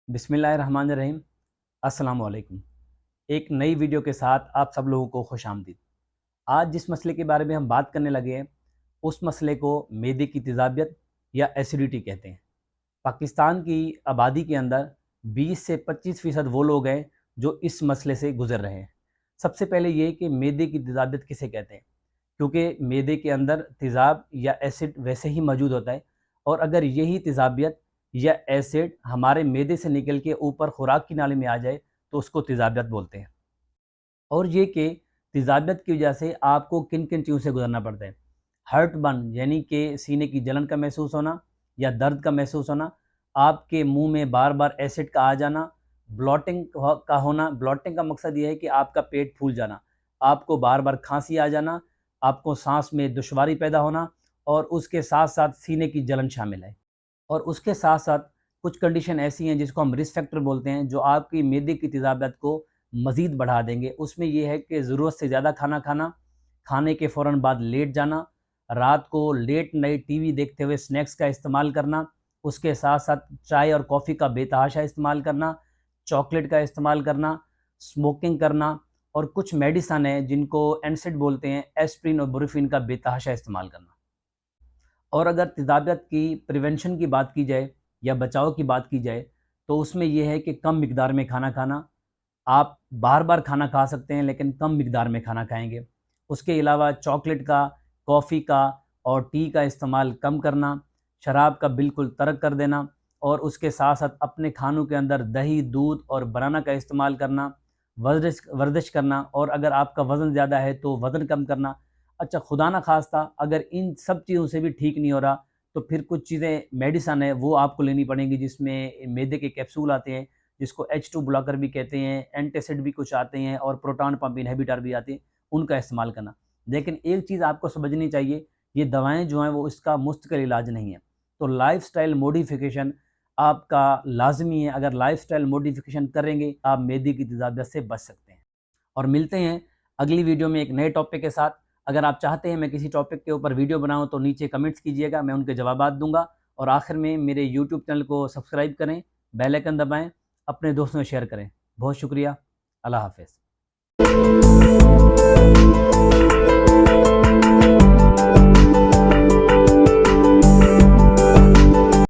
बिस्मिल्लाहिर्रहमानिर्रहीम। अस्सलाम वालेकुम। एक नई वीडियो के साथ आप सब लोगों को खुश आमदीद। आज जिस मसले के बारे में हम बात करने लगे हैं उस मसले को मैदे की तेज़ाबियत या एसिडिटी कहते हैं। पाकिस्तान की आबादी के अंदर 20 से 25% वो लोग हैं जो इस मसले से गुज़र रहे हैं। सबसे पहले ये कि मैदे की तेज़ाबियत किसे कहते हैं, क्योंकि मैदे के अंदर तेज़ाब या एसिड वैसे ही मौजूद होता है, और अगर यही तेज़ाबियत या एसिड हमारे मैदे से निकल के ऊपर खुराक की नाली में आ जाए तो उसको तेज़ाबियत बोलते हैं। और ये कि तेज़ाबियत की वजह से आपको किन किन चीज़ों से गुजरना पड़ता है। हर्ट बर्न यानी कि सीने की जलन का महसूस होना या दर्द का महसूस होना, आपके मुंह में बार बार एसिड का आ जाना, ब्लॉटिंग का होना। ब्लॉटिंग का मकसद ये है कि आपका पेट फूल जाना, आपको बार बार खांसी आ जाना, आपको सांस में दुश्वारी पैदा होना, और उसके साथ साथ सीने की जलन शामिल है। और उसके साथ साथ कुछ कंडीशन ऐसी हैं जिसको हम रिस्क फैक्टर बोलते हैं, जो आपकी मैदे की तेज़ाबियत को मज़ीद बढ़ा देंगे। उसमें यह है कि ज़रूरत से ज़्यादा खाना खाना, खाने के फ़ौरन बाद लेट जाना, रात को लेट नाइट टीवी देखते हुए स्नैक्स का इस्तेमाल करना, उसके साथ साथ चाय और कॉफ़ी का बेतहाशा इस्तेमाल करना, चॉकलेट का इस्तेमाल करना, स्मोकिंग करना, और कुछ मेडिसन है जिनको एनसिड बोलते हैं, एस्प्रिन और बुरफिन का बेतहाशा इस्तेमाल करना। और अगर तेज़ाबियत की प्रिवेंशन की बात की जाए या बचाव की बात की जाए तो उसमें यह है कि कम मिकदार में खाना खाना। आप बार बार खाना खा सकते हैं लेकिन कम मिकदार में खाना खाएंगे। उसके अलावा चॉकलेट का, कॉफ़ी का और टी का इस्तेमाल कम करना, शराब का बिल्कुल तर्क कर देना, और उसके साथ साथ अपने खानों के अंदर दही, दूध और बनाना का इस्तेमाल करना, वर्जिश वर्जिश करना, और अगर आपका वज़न ज़्यादा है तो वज़न कम करना। अच्छा, खुदा ना खास्ता अगर इन सब चीज़ों से भी ठीक नहीं हो रहा तो फिर कुछ चीज़ें मेडिसन है वो आपको लेनी पड़ेंगी, जिसमें मैदे के कैप्सूल आते हैं जिसको H2 ब्लॉकर भी कहते हैं, एंटासिड भी कुछ आते हैं, और प्रोटॉन पंप इनहिबिटर भी आते हैं, उनका इस्तेमाल करना। लेकिन एक चीज़ आपको समझनी चाहिए, ये दवाएं जो हैं वो इसका मुस्तकिल इलाज नहीं है। तो लाइफस्टाइल मॉडिफिकेशन आपका लाजमी है। अगर लाइफस्टाइल मॉडिफिकेशन करेंगे आप मैदे की तेज़ाबियत से बच सकते हैं। और मिलते हैं अगली वीडियो में एक नए टॉपिक के साथ। अगर आप चाहते हैं मैं किसी टॉपिक के ऊपर वीडियो बनाऊं तो नीचे कमेंट्स कीजिएगा, मैं उनके जवाबात दूंगा। और आखिर में मेरे यूट्यूब चैनल को सब्सक्राइब करें, बेल आइकन दबाएं, अपने दोस्तों में शेयर करें। बहुत शुक्रिया। अल्लाह हाफ़िज़।